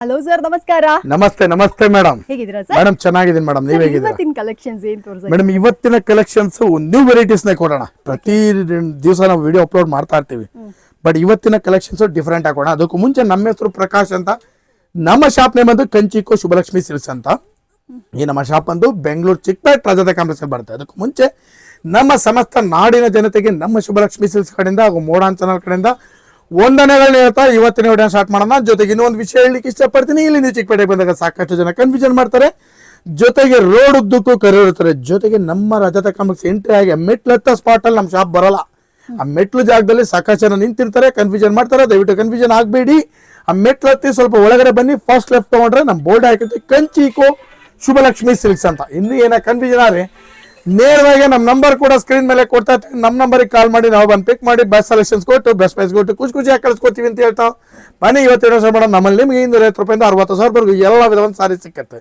Hello sir, ನಮಸ್ಕಾರ. ನಮಸ್ತೆ ನಮಸ್ತೆ ಮೇಡಮ್. ಹೇಗಿದ್ದೀರಾ ಸರ್? ಮೇಡಮ್ ಚೆನ್ನಾಗಿದ್ದೀನಿ ಮೇಡಮ್, ನೀವ್ ಹೇಗಿದ್ದೀರಾ? ಇವತ್ತಿನ ಕಲೆಕ್ಷನ್ಸ್ ಏನ್ ತೋರಿಸ್ತೀರಾ ಮೇಡಮ್ ಇವತ್ತಿನ ಕಲೆಕ್ಷನ್ಸ್ ನ್ಯೂ ವೆರೈಟೀಸ್ ನೇ ಕೊಡೋಣ. ಪ್ರತಿ ದಿವಸ ನಾವು ವಿಡಿಯೋ ಅಪ್ಲೋಡ್ ಮಾಡ್ತಾ ಇರ್ತೀವಿ, ಬಟ್ ಇವತ್ತಿನ ಕಲೆಕ್ಷನ್ಸ್ ಡಿಫ್ರೆಂಟ್ ಆಗೋಣ. ಅದಕ್ಕೂ ಮುಂಚೆ ನಮ್ಮ ಹೆಸರು ಪ್ರಕಾಶ್ ಅಂತ, ನಮ್ಮ ಶಾಪ್ ನೇಮ್ ಬಂದು ಕಂಚಿಕೋ ಶುಭಲಕ್ಷ್ಮಿ ಸಿಲ್ಕ್ಸ್ ಅಂತ. ಈ ನಮ್ಮ ಶಾಪ್ ಬಂದು ಬೆಂಗಳೂರು ಚಿಕ್ಕಪೇಟೆ ರಾಜದ ಕಾಂಪ್ಲೆಕ್ಸ್ ಬರುತ್ತೆ. ಅದಕ್ಕೂ ಮುಂಚೆ ನಮ್ಮ ಸಮಸ್ತ ನಾಡಿನ ಜನತೆಗೆ ನಮ್ಮ ಶುಭಲಕ್ಷ್ಮಿ ಸಿಲ್ಕ್ಸ್ ಕಡೆಯಿಂದ ಹಾಗೂ ಮೋಡಾನ್ ಚಾನಲ್ ಕಡೆಯಿಂದ ವಂದನೆಗಳನ್ನ ಹೇಳ್ತಾ ಇವತ್ತಿನ ವಿಡಿಯೋ ಸ್ಟಾರ್ಟ್ ಮಾಡೋಣ. ಜೊತೆಗೆ ಇನ್ನೊಂದು ವಿಷಯ ಹೇಳಲಿಕ್ಕೆ ಇಷ್ಟಪಡ್ತೀನಿ. ಇಲ್ಲಿ ನೀವು ಚಿಕ್ಕಪೇಟೆಗೆ ಬಂದಾಗ ಸಾಕಷ್ಟು ಜನ ಕನ್ಫ್ಯೂಷನ್ ಮಾಡ್ತಾರೆ, ಜೊತೆಗೆ ರೋಡ್ ಉದ್ದಕ್ಕೂ ಕರೆಯಿರ್ತಾರೆ. ಜೊತೆಗೆ ನಮ್ಮ ರಜತ ಕಾಂಪ್ಲೆಕ್ಸ್ ಎಂಟ್ರಿ ಆಗಿ ಮೆಟ್ಲತ್ತ ಸ್ಪಾಟ್ ಅಲ್ಲಿ ನಮ್ಮ ಶಾಪ್ ಬರಲ್ಲ. ಆ ಮೆಟ್ಲು ಜಾಗದಲ್ಲಿ ಸಾಕಷ್ಟು ಜನ ನಿಂತಿರ್ತಾರೆ, ಕನ್ಫ್ಯೂಷನ್ ಮಾಡ್ತಾರೆ. ದಯವಿಟ್ಟು ಕನ್ಫ್ಯೂಷನ್ ಆಗಬೇಡಿ. ಆ ಮೆಟ್ಲತ್ತಿ ಸ್ವಲ್ಪ ಒಳಗಡೆ ಬನ್ನಿ, ಫಸ್ಟ್ ಲೆಫ್ಟ್ ತಗೊಂಡ್ರೆ ನಮ್ಮ ಬೋರ್ಡ್ ಹಾಕಿರ್ತಿ ಕಂಚಿಕೋ ಶುಭಲಕ್ಷ್ಮಿ ಸಿಲ್ಕ್ಸ್ ಅಂತ. ಇನ್ನು ಏನ ಕನ್ಫ್ಯೂಷನ್ ಆದ್ರೆ ನೇರವಾಗಿ ನಮ್ಮ ನಂಬರ್ ಕೂಡ ಸ್ಕ್ರೀನ್ ಮೇಲೆ ಕೊಡ್ತಾ ಇರ್ತೀವಿ. ನಮ್ಮ ನಂಬರ್ಗೆ ಕಾಲ್ ಮಾಡಿ ನಾವು ಬಂದು ಪಿಕ್ ಮಾಡಿ ಬೆಸ್ಟ್ ಸೆಲೆಕ್ಷನ್ಸ್ ಕೊಟ್ಟು ಬೆಸ್ಟ್ ಪ್ರೈಸ್ ಕೊಟ್ಟು ಖುಷಿಯಾಗಿ ಕಳಿಸ್ಕೊಡ್ತೀವಿ ಅಂತ ಹೇಳ್ತಾ ಬನ್ನಿ ಇವತ್ತಿನ ಮೇಡಮ್ ನಮ್ಮಲ್ಲಿ ನಿಮಗೆ 250 ರೂಪಾಯಿಂದ 60,000 ಎಲ್ಲ ವಿಧವಾದ ಸಾರಿ ಸಿಕ್ಕತ್ತೆ.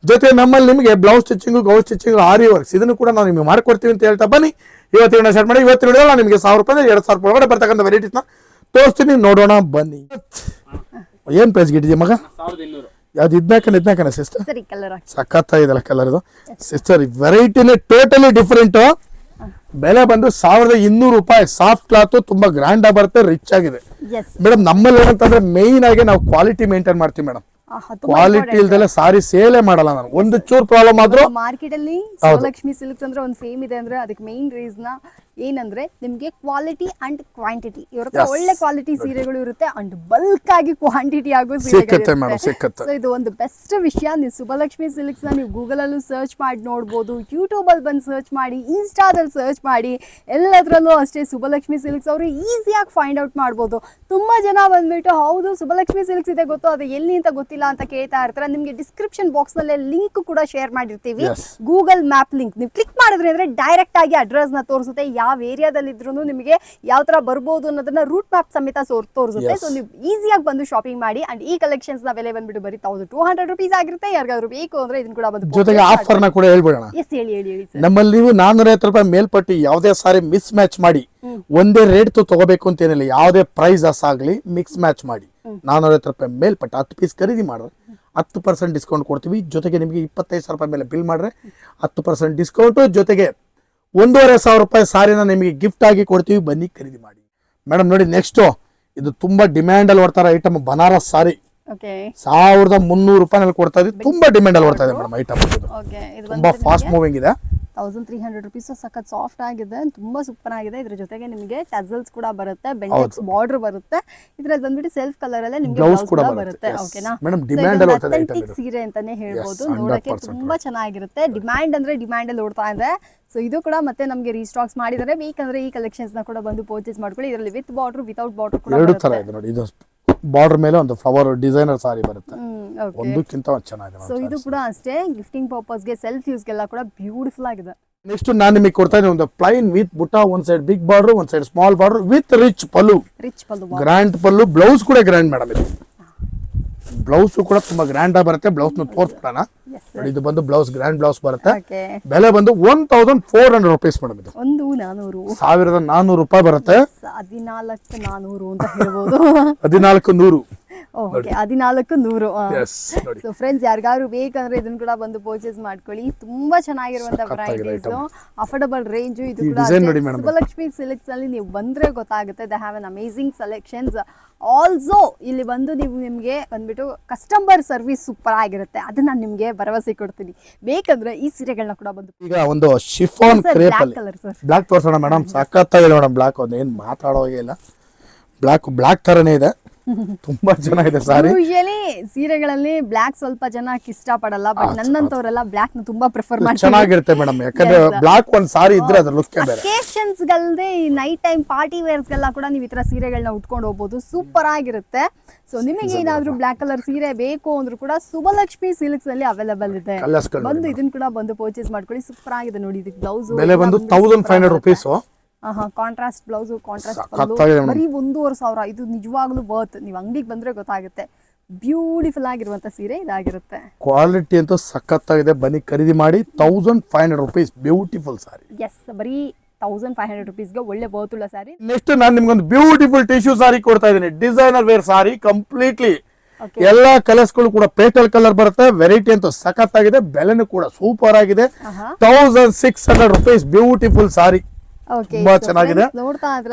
ಜೊತೆ ನಮ್ಮಲ್ಲಿ ನಿಮಗೆ ಬ್ಲೌಸ್ ಸ್ಟಿಚಿಂಗು, ಗೌನ್ ಸ್ಟಿಚಿಂಗು, ಆರಿ ವರ್ಕ್ಸ್ ಇದನ್ನು ಕೂಡ ನಾವು ನಿಮಗೆ ಮಾಡ್ಕೊಡ್ತೀವಿ ಅಂತ ಹೇಳ್ತಾ ಬನ್ನಿ ಇವತ್ತಿನ ಸ್ಟಾರ್ಟ್ ಮಾಡಿ. ಇವತ್ತಿನ ವಿಡಿಯೋ ನಾನು ನಿಮಗೆ 1000 ರೂಪಾಯಿ 2,000 ರೂಪಾಯಿ ಒಳಗಡೆ ಬರ್ತಕ್ಕಂಥ ವೆರೈಟೀಸ್ನ ತೋರಿಸ್ತೀನಿ, ನೋಡೋಣ ಬನ್ನಿ. ಏನು ಪ್ರೈಸ್ ಗಿಟ್ಟಿದೆ ಮಗ? ಯಾವ್ದು ಇದ್ನಾಕನ ಸಿಸ್ಟರ್? ಸಖತ್ತಾಗಿದೆಲ್ಲ ಕಲರ್ ಇದು ಸಿಸ್ಟರ್. ವೆರೈಟಿನೇ ಟೋಟಲಿ ಡಿಫರೆಂಟ್. ಬೆಲೆ ಬಂದು 1,200 ರೂಪಾಯಿ. ಸಾಫ್ಟ್ ಕ್ಲಾತ್, ತುಂಬಾ ಗ್ರ್ಯಾಂಡ್ ಆಗಿ ಬರುತ್ತೆ, ರಿಚ್ ಆಗಿದೆ ಮೇಡಮ್. ನಮ್ಮಲ್ಲಿ ಏನಂತಂದ್ರೆ ಮೇಯ್ನ್ ಆಗಿ ನಾವು ಕ್ವಾಲಿಟಿ ಮೇಂಟೈನ್ ಮಾಡ್ತೀವಿ ಮೇಡಮ್. ಕ್ವಾಲಿಟಿ ಇಲ್ದೆಲ್ಲ ಸಾರಿ ಸೇಲೆ ಮಾಡಲ್ಲ ನಾನು. ಒಂದು ಚೂರ್ ಪ್ರಾಬ್ಲಮ್ ಆದ್ರೂ ಮಾರ್ಕೆಟ್ ಅಲ್ಲಿ ಶುಭಲಕ್ಷ್ಮಿ ಸಿಲ್ಕ್ಸ್ ಅಂದ್ರೆ ಒಂದು ಫೇಮ್ ಇದೆ ಅಂದ್ರೆ ಅದಕ್ಕೆ ಮೇನ್ ರೀಸನ್ ಏನಂದ್ರೆ ನಿಮ್ಗೆ ಕ್ವಾಲಿಟಿ ಅಂಡ್ ಕ್ವಾಂಟಿಟಿ. ಇವ್ರ ಒಳ್ಳೆ ಕ್ವಾಲಿಟಿ ಸೀರೆಗಳು ಇರುತ್ತೆ ಅಂಡ್ ಬಲ್ಕ್ ಆಗಿ ಕ್ವಾಂಟಿಟಿ ಆಗೋ ಸೀರೆಗಳು. ಇದು ಒಂದು ಬೆಸ್ಟ್ ವಿಷಯ. ನೀವು ಶುಭಲಕ್ಷ್ಮಿ ಸಿಲ್ಕ್ಸ್ ನ ನೀವು ಗೂಗಲ್ ಅಲ್ಲೂ ಸರ್ಚ್ ಮಾಡಿ ನೋಡ್ಬೋದು, ಯೂಟ್ಯೂಬ್ ಅಲ್ಲಿ ಬಂದು ಸರ್ಚ್ ಮಾಡಿ, ಇನ್ಸ್ಟಾದಲ್ಲಿ ಸರ್ಚ್ ಮಾಡಿ, ಎಲ್ಲದ್ರಲ್ಲೂ ಅಷ್ಟೇ ಶುಭಲಕ್ಷ್ಮಿ ಸಿಲ್ಕ್ಸ್ ಅವರು ಈಸಿಯಾಗಿ ಫೈಂಡ್ ಔಟ್ ಮಾಡ್ಬೋದು. ತುಂಬಾ ಜನ ಬಂದ್ಬಿಟ್ಟು ಹೌದು ಶುಭಲಕ್ಷ್ಮಿ ಸಿಲ್ಕ್ಸ್ ಇದೆ ಗೊತ್ತು, ಅದು ಎಲ್ಲಿ ಅಂತ ಗೊತ್ತಿಲ್ಲ ಅಂತ ಕೇಳ್ತಾ ಇರ್ತಾರೆ. ನಿಮ್ಗೆ ಡಿಸ್ಕ್ರಿಪ್ಷನ್ ಬಾಕ್ಸ್ ನಲ್ಲಿ ಲಿಂಕ್ ಕೂಡ ಶೇರ್ ಮಾಡಿರ್ತೀವಿ, ಗೂಗಲ್ ಮ್ಯಾಪ್ ಲಿಂಕ್. ನೀವು ಕ್ಲಿಕ್ ಮಾಡಿದ್ರೆ ಅಂದ್ರೆ ಡೈರೆಕ್ಟ್ ಆಗಿ ಅಡ್ರೆಸ್ ನ ತೋರಿಸುತ್ತೆ, ಯಾವ ಏರಿಯಾದಲ್ಲಿ ಇದ್ರೂ ನಿಮಗೆ ಯಾವ ತರ ಬರ್ಬೋದು ಅನ್ನೋದನ್ನ ರೂಟ್ ಮ್ಯಾಪ್ ಸಮೇತ ತೋರಿಸುತ್ತೆ. ಸೊ ನೀವು ಈಸಿಯಾಗಿ ಬಂದು ಶಾಪಿಂಗ್ ಮಾಡಿ. ಅಂಡ್ ಈ ಕಲೆಕ್ಷನ್ಸ್ ನ ಬೆಲೆ ಬಂದ್ಬಿಟ್ಟು ಬರೀ 1,200 ರೂಪೀಸ್ ಆಗಿರುತ್ತೆ. ಯಾರಿಗಾದ್ರು ಬೇಕು ಅಂದ್ರೆ ಇದನ್ನ ಕೂಡ ಬಂದು ಜೊತೆಗೆ ಆಫರ್ ನ ಕೂಡ ಹೇಳ್ಬಿಡೋಣ. ಎಸ್ ಹೇಳಿ ನಮ್ಮಲ್ಲಿ ನೀವು 450 ರೂಪಾಯಿ ಮೇಲ್ಪಟ್ಟು ಯಾವುದೇ ಸಾರಿ ಮಿಸ್ ಮ್ಯಾಚ್ ಮಾಡಿ ಒಂದೇ ರೇಟ್ ತಗೋಬೇಕು ಅಂತ ಏನಿಲ್ಲ. ಯಾವುದೇ ಪ್ರೈಸ್ ಆಗ್ಲಿ ಮಿಕ್ಸ್ ಮ್ಯಾಚ್ ಮಾಡಿ 450 ರೂಪಾಯಿ ಮೇಲ್ಪಟ್ಟು 10 ಪೀಸ್ ಖರೀದಿ ಮಾಡಿದ್ರೆ 10% ಡಿಸ್ಕೌಂಟ್ ಕೊಡ್ತೀವಿ. ಜೊತೆಗೆ ನಿಮಗೆ 25,000 ರೂಪಾಯಿ ಮೇಲೆ ಬಿಲ್ ಮಾಡ್ರೆ 10% ಡಿಸ್ಕೌಂಟ್, ಜೊತೆಗೆ 1,500 ರೂಪಾಯಿ ಸಾರಿನ ನಿಮಗೆ ಗಿಫ್ಟ್ ಆಗಿ ಕೊಡ್ತೀವಿ. ಬನ್ನಿ ಖರೀದಿ ಮಾಡಿ ಮೇಡಮ್. ನೋಡಿ ನೆಕ್ಸ್ಟ್ ಇದು ತುಂಬಾ ಡಿಮ್ಯಾಂಡ್ ಅಲ್ಲಿ ಬರ್ತಾರೆ ಐಟಮ್, ಬನಾರಸ್ ಸಾರಿ 1,300 ರೂಪಾಯಿನಲ್ಲಿ ಕೊಡ್ತಾ ಇದ್ದೀವಿ. ತುಂಬಾ ಡಿಮ್ಯಾಂಡ್ ಅಲ್ಲಿ ಬರ್ತಾ ಇದೆ ಮೇಡಮ್ ಐಟಮ್. ತುಂಬಾ ಫಾಸ್ಟ್ ಮೂವಿಂಗ್ ಇದೆ. 1,300 ರೂಪೀಸ್. ಸಖತ್ ಸಾಫ್ಟ್ ಆಗಿದೆ, ತುಂಬಾ ಸೂಪರ್ ಆಗಿದೆ. ಇದ್ರ ಜೊತೆಗೆ ನಿಮಗೆ ಟಜಲ್ಸ್ ಕೂಡ ಬರುತ್ತೆ, ಬೆಂಡೆಕ್ಸ್ ಬಾರ್ಡರ್ ಬರುತ್ತೆ. ಇದ್ರಲ್ಲಿ ಬಂದ್ಬಿಟ್ಟು ಸೆಲ್ಫ್ ಕಲರ್ ಅಲ್ಲೇ ನಿಮಗೆ ಬ್ಲೌಸ್ ಕೂಡ ಬರುತ್ತೆ. ಓಕೆನಾ? ಅಥೆಂಟಿಕ್ ಸೀರೆ ಅಂತಾನೆ ಹೇಳ್ಬೋದು. ನೋಡಕ್ಕೆ ತುಂಬಾ ಚೆನ್ನಾಗಿರುತ್ತೆ. ಡಿಮ್ಯಾಂಡ್ ಅಂದ್ರೆ ಡಿಮ್ಯಾಂಡ್ ಅಲ್ಲಿ ಓಡ್ತಾ ಇದೆ. ಸೊ ಇದು ಕೂಡ ಮತ್ತೆ ನಮಗೆ ರೀಸ್ಟಾಕ್ಸ್ ಮಾಡಿದರೆ ಬೇಕಂದ್ರೆ ಈ ಕಲೆಕ್ಷನ್ಸ್ ನ ಕೂಡ ಬಂದು ಪರ್ಚೇಸ್ ಮಾಡ್ಕೊಳ್ಳಿ. ಇದರಲ್ಲಿ ವಿತ್ ಬಾರ್ಡರ್ ವಿತೌಟ್ ಬಾರ್ಡರ್ ಕೂಡ ಎರಡು ತರ ಇದೆ ನೋಡಿ. ಇದು ಬಾರ್ಡರ್ ಮೇಲೆ ಒಂದು ಫ್ಲವರ್ ಡಿಸೈನರ್ ಸಾರಿ ಬರುತ್ತೆ, ಒಂದಕ್ಕಿಂತ ಒಂದು ಚೆನ್ನಾಗಿದೆ. ಸೊ ಇದು ಕೂಡ ಅಷ್ಟೇ ಗಿಫ್ಟಿಂಗ್ ಪರ್ಪಸ್ ಗೆ, ಸೆಲ್ಫ್ ಯೂಸ್ ಗೆಲ್ಲ ಕೂಡ ಬ್ಯೂಟಿಫುಲ್ ಆಗಿದೆ. ನೆಕ್ಸ್ಟ್ ನಾನು ನಿಮಗೆ ಕೊಡ್ತಾ ಇದ್ದೀನಿ ಒಂದು ಪ್ಲೈನ್ ವಿತ್ ಬುಟ್ಟ, ಒಂದ್ ಸೈಡ್ ಬಿಗ್ ಬಾರ್ಡರ್, ಒಂದ್ side small border with rich pallu, grand pallu. Blouse ಕೂಡ ಗ್ರ್ಯಾಂಡ್ ಮೇಡಮ್. ಇದು ಬ್ಲೌಸ್ ಕೂಡ ತುಂಬಾ ಗ್ರ್ಯಾಂಡ್ ಆಗಿ ಬರುತ್ತೆ. ಬ್ಲೌಸ್ ನ ತೋರಿಸ್ಬಿಡೋಣ. ಇದು ಬಂದು ಬ್ಲೌಸ್ ಗ್ರ್ಯಾಂಡ್ ಬ್ಲೌಸ್ ಬರುತ್ತೆ. ಬೆಲೆ ಬಂದು 1,400 ರೂಪೀಸ್ ಮೇಡಮ್. ಇದು 1,400 ರೂಪಾಯಿ ಬರುತ್ತೆ. 1,400 ಅಂತ ಹೇಳ್ಬೋದು. 1,400. ಓಕೆ, 1,400. ಸೊ ಫ್ರೆಂಡ್ಸ್, ಯಾರಿಗಾದ್ರು ಬೇಕಂದ್ರೆ ಇದನ್ನ ಕೂಡ ಬಂದು ಪರ್ಚೇಸ್ ಮಾಡ್ಕೊಳ್ಳಿ. ತುಂಬಾ ಚೆನ್ನಾಗಿರುವಂತ ವೆರೈಟೀಸ್, ಅಫೋರ್ಡಬಲ್ ರೇಂಜ್. ಇದು ಕೂಡ ಶುಭಲಕ್ಷ್ಮಿ ಸಿಲ್ಕ್ಸ್ ಅಲ್ಲಿ ನೀವು ಬಂದ್ರೆ ಗೊತ್ತಾಗುತ್ತೆ. They have an amazing selections. Also ಇಲ್ಲಿ ಬಂದು ನಿಮ್ಗೆ ಬಂದ್ಬಿಟ್ಟು ಕಸ್ಟಮರ್ ಸರ್ವಿಸ್ ಸೂಪರ್ ಆಗಿರುತ್ತೆ. ಅದನ್ನ ನಾನು ನಿಮ್ಗೆ ಭರವಸೆ ಕೊಡ್ತೀನಿ. ಬೇಕಂದ್ರೆ ಈ ಸೀರೆಗಳನ್ನ ಕೂಡ ಬಂದು ಈಗ ಒಂದು ಶಿಫಾನ್ ಕ್ರೇಪ್ ಅಲ್ಲಿ ಬ್ಲಾಕ್ ತೋರಿಸೋಣ ಮೇಡಮ್. ಸಖತ್ತಾಗಿದೆ ಮೇಡಮ್. ಬ್ಲಾಕ್ ಒಂದು ಏನ್ ಮಾತಾಡೋ ಇಲ್ಲ, ಬ್ಲಾಕ್ ತರನೇ ಇದೆ. ತುಂಬಾ ಚೆನ್ನಾಗಿದೆ ಸಾರಿ. ಯೂಶುವಲಿ ಸೀರೆಗಳಲ್ಲಿ ಬ್ಲಾಕ್ ಸ್ವಲ್ಪ ಜನ ಇಷ್ಟ ಪಡಲ್ಲ, ಬಟ್ ನನ್ನಂತವರೆಲ್ಲ ಬ್ಲಾಕ್ ನ ತುಂಬಾ ಪ್ರಿಫರ್ ಮಾಡ್ತಾರೆ. ಚೆನ್ನಾಗಿರುತ್ತೆ ಮೇಡಮ್, ಯಾಕಂದ್ರೆ ಬ್ಲಾಕ್ ಒಂದ್ ಸಾರಿ ಇದ್ರೆ ಅದ್ರ ಲುಕ್ ಬೇರೆ. ಅಕೇಶನ್ಸ್ ಗಳದೆ ಈ ನೈಟ್ ಟೈಮ್ ಪಾರ್ಟಿ ವೇರ್ಸ್ ಗೆಲ್ಲ ಕೂಡ ನೀವು ಈ ತರ ಸೀರೆಗಳನ್ನ ಉಟ್ಕೊಂಡು ಹೋಗ್ಬೋದು. ಸೂಪರ್ ಆಗಿರುತ್ತೆ. ಸೊ ನಿಮಗೆ ಏನಾದ್ರೂ ಬ್ಲಾಕ್ ಕಲರ್ ಸೀರೆ ಬೇಕು ಅಂದ್ರೂ ಕೂಡ ಶುಭಲಕ್ಷ್ಮಿ ಸಿಲ್ಕ್ಸ್ ಅಲ್ಲಿ ಅವೈಲೇಬಲ್ ಇದೆ. ಬಂದು ಇದನ್ನ ಕೂಡ ಬಂದು ಪರ್ಚೇಸ್ ಮಾಡ್ಕೊಳ್ಳಿ. ಸೂಪರ್ ಆಗಿದೆ ನೋಡಿ. ಇದಕ್ಕೆ ಬ್ಲೌಸ್ ಬೆಲೆ ಬಂದು 1,500 ರೂಪೀಸ್. ಕಾಂಟ್ರಾಸ್ಟ್ ಬ್ಲೌಸ್, ಕಾಂಟ್ರಾಸ್ಟ್ ಬರೀ 1,500. ಇದು ನಿಜವಾಗ್ಲೂ ವರ್ತ್. ನೀವು ಅಂಗಡಿಗೆ ಬಂದ್ರೆ ಗೊತ್ತಾಗುತ್ತೆ. ಬ್ಯೂಟಿಫುಲ್ ಆಗಿರುವಂತ ಸೀರೆ ಇದಾಗಿರುತ್ತೆ. ಕ್ವಾಲಿಟಿ ಅಂತೂ ಸಖತ್ತಾಗಿದೆ. ಬನ್ನಿ ಖರೀದಿ ಮಾಡಿ. 1,500 ರೂಪೀಸ್ ಬ್ಯೂಟಿಫುಲ್ ಸಾರಿ. ಎಸ್, ಬರೀ 1,500 ರೂಪೀಸ್ಗೆ ಒಳ್ಳೆ ಬಹುತುಲ್ಲ ಸಾರಿ. ನೆಕ್ಸ್ಟ್ ನಾನು ನಿಮ್ಗೊಂದು ಬ್ಯೂಟಿಫುಲ್ ಟಿಶ್ಯೂ ಸಾರಿ ಕೊಡ್ತಾ ಇದ್ದೀನಿ. ಡಿಸೈನರ್ ವೇರ್ ಸಾರಿ, ಕಂಪ್ಲೀಟ್ಲಿ ಎಲ್ಲಾ ಕಲರ್ಸ್ಗಳು ಕೂಡ ಪೇಸ್ಟಲ್ ಕಲರ್ ಬರುತ್ತೆ. ವೆರೈಟಿ ಅಂತೂ ಸಖತ್ತಾಗಿದೆ, ಬೆಲೆನೂ ಕೂಡ ಸೂಪರ್ ಆಗಿದೆ. 1600 rupees ಬ್ಯೂಟಿಫುಲ್ ಸಾರಿ, ತುಂಬಾ ಚೆನ್ನಾಗಿದೆ.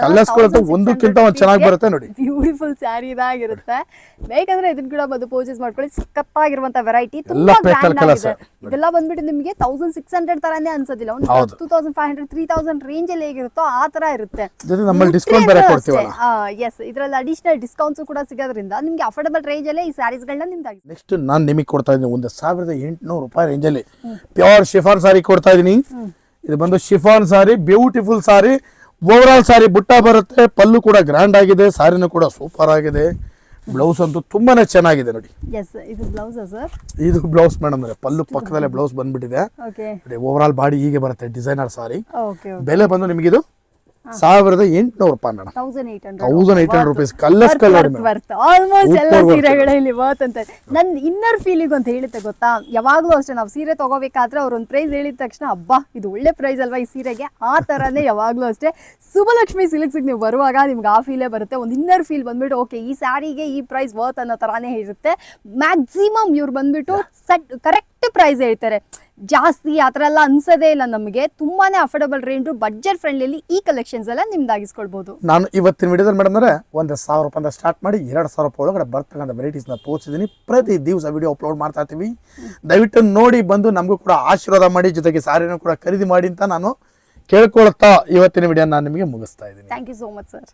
ಕಲರ್ಸ್ ಒಂದಕ್ಕಿಂತ ಒಂದ್ ಚೆನ್ನಾಗಿ ಬರುತ್ತೆ ನೋಡಿ. ಬ್ಯೂಟಿಫುಲ್ ಸ್ಯಾರಿ ಇದಾಗಿರುತ್ತೆ. ಬೇಕಂದ್ರೆ ಇದನ್ನ ಕೂಡ ಬಂದು ಪರ್ಚೇಸ್ ಮಾಡ್ಕೊಳ್ಳಿ. ಸಖತ್ತಾಗಿರುವಂತ ವೆರೈಟಿ, ತುಂಬಾ ಗ್ರ್ಯಾಂಡ್ ಆಗಿದೆ. ಇದೆಲ್ಲ ಬಂದ್ಬಿಟ್ಟು ನಿಮಗೆ 1600 ತರಾನೇ ಅನ್ಸೋದಿಲ್ಲ. ಒಂದು 2500 3000 ರೇಂಜ್ ಅಲ್ಲಿ ಹೇಗಿರುತ್ತೋ ಆ ತರ ಇರುತ್ತೆ. ಡಿಸ್ಕೌಂಟ್ ಬೇರೆ ಕೊಡ್ತೀವಲ್ಲ. ಎಸ್, ಇದ್ರಲ್ಲಿ ಅಡಿಷನಲ್ ಡಿಸ್ಕೌಂಟ್ಸ್ ಕೂಡ ಸಿಗೋದ್ರಿಂದ ನಿಮ್ಗೆ ಅಫೋರ್ಡಬಲ್ ರೇಂಜ್ ಅಲ್ಲೇ ಈ ಸ್ಯಾರೀಸ್ ಗಳನ್ನ ನಿಮ್ದಾಗಿ. ನೆಕ್ಸ್ಟ್ ನಾನು ನಿಮಗೆ ಕೊಡ್ತಾ ಇದ್ದೀನಿ 1800 ರೂಪಾಯಿ ರೇಂಜ್ ಅಲ್ಲಿ ಪ್ಯೂರ್ ಶಿಫಾನ್ ಸಾರಿ ಕೊಡ್ತಾ ಇದೀನಿ. ಇದು ಬಂದು ಶಿಫಾನ್ ಸಾರಿ, ಬ್ಯೂಟಿಫುಲ್ ಸಾರಿ. ಓವರ್ ಆಲ್ ಸಾರಿ ಬುಟ್ಟ ಬರುತ್ತೆ, ಪಲ್ಲು ಕೂಡ ಗ್ರ್ಯಾಂಡ್ ಆಗಿದೆ, ಸಾರಿನೂ ಕೂಡ ಸೂಪರ್ ಆಗಿದೆ. ಬ್ಲೌಸ್ ಅಂತೂ ತುಂಬಾನೇ ಚೆನ್ನಾಗಿದೆ ನೋಡಿ. ಇದು ಬ್ಲೌಸ್ ಸರ್, ಇದು ಬ್ಲೌಸ್ ಮೇಡಮ್, ಪಲ್ಲು ಪಕ್ಕದಲ್ಲೇ ಬ್ಲೌಸ್ ಬಂದ್ಬಿಟ್ಟಿದೆ. ಓವರ್ ಆಲ್ ಬಾಡಿ ಹೀಗೆ ಬರುತ್ತೆ, ಡಿಸೈನರ್ ಸಾರಿ. ಬೆಲೆ ಬಂದು ನಿಮಗೆ ಇದು 1800 ರೂಪಾಯಿ madam. 1800 rupees. Colours colour almost ಎಲ್ಲ ಸೀರೆಗಳಲ್ಲಿ ವರ್ತ್ ಅಂತ ನನ್ನ ಇನ್ನರ್ ಫೀಲಿಂಗ್ ಅಂತ ಹೇಳುತ್ತೆ ಗೊತ್ತಾ. ಯಾವಾಗ್ಲೂ ಅಷ್ಟೇ, ನಾವು ಸೀರೆ ತಗೋಬೇಕಾದ್ರೆ ಅವ್ರೊಂದು ಪ್ರೈಸ್ ಹೇಳಿದ ತಕ್ಷಣ ಅಬ್ಬಾ ಇದು ಒಳ್ಳೆ ಪ್ರೈಸ್ ಅಲ್ವಾ ಈ ಸೀರೆಗೆ, ಆ ತರನೇ ಯಾವಾಗ್ಲೂ ಅಷ್ಟೇ ಸುಬ್ಬಲಕ್ಷ್ಮಿ ಸಿಲ್ಕ್ಸ್ ನೀವು ಬರುವಾಗ ನಿಮ್ಗೆ ಆ ಫೀಲೇ ಬರುತ್ತೆ. ಒಂದು ಇನ್ನರ್ ಫೀಲ್ ಬಂದ್ಬಿಟ್ಟು ಓಕೆ ಈ ಸ್ಯಾರಿಗೆ ಈ ಪ್ರೈಸ್ ವರ್ತ್ ಅನ್ನೋ ತರಾನೇ ಇರುತ್ತೆ. ಮ್ಯಾಕ್ಸಿಮಮ್ ಇವ್ರು ಬಂದ್ಬಿಟ್ಟು ಕರೆಕ್ಟ್ ಪ್ರೈಸ್ ಹೇಳ್ತಾರೆ, ಜಾಸ್ತಿ ಆ ಥರ ಎಲ್ಲ ಅನ್ಸೋದೇ ಇಲ್ಲ ನಮಗೆ. ತುಂಬಾನೇ ಅಫೋರ್ಡಬಲ್ ರೇಂಜ್, ಬಡ್ಜೆಟ್ ಫ್ರೆಂಡ್ಲಿ ಈ ಕಲೆಕ್ಷನ್ಸ್ ಎಲ್ಲ ನಿಮ್ದಾಗಿಸ್ಕೊಳ್ಬಹುದು. ನಾನು ಇವತ್ತಿನ ವಿಡಿಯೋದಲ್ಲಿ ಮೇಡಮ್ ಅಂದ್ರೆ 1000 ರೂಪಾಯಿಂದ ಸ್ಟಾರ್ಟ್ ಮಾಡಿ 2000 ರೂಪಾಯಿ ಒಳಗಡೆ ಬರ್ತಕ್ಕಂಥ ವೆರೈಟೀಸ್ ನ ತೋರಿಸಿದ್ದೀನಿ. ಪ್ರತಿ ದಿವಸ ವಿಡಿಯೋ ಅಪ್ಲೋಡ್ ಮಾಡ್ತಾ ಇರ್ತೀವಿ. ದಯವಿಟ್ಟು ನೋಡಿ ಬಂದು ನಮಗೂ ಕೂಡ ಆಶೀರ್ವಾದ ಮಾಡಿ, ಜೊತೆಗೆ ಸಾರಿನೂ ಕೂಡ ಖರೀದಿ ಮಾಡಿ ಅಂತ ನಾನು ಕೇಳ್ಕೊಳ್ತಾ ಇವತ್ತಿನ ವಿಡಿಯೋ ನಾನು ನಿಮಗೆ ಮುಗಿಸ್ತಾ ಇದ್ದೀನಿ. Thank you so much sir.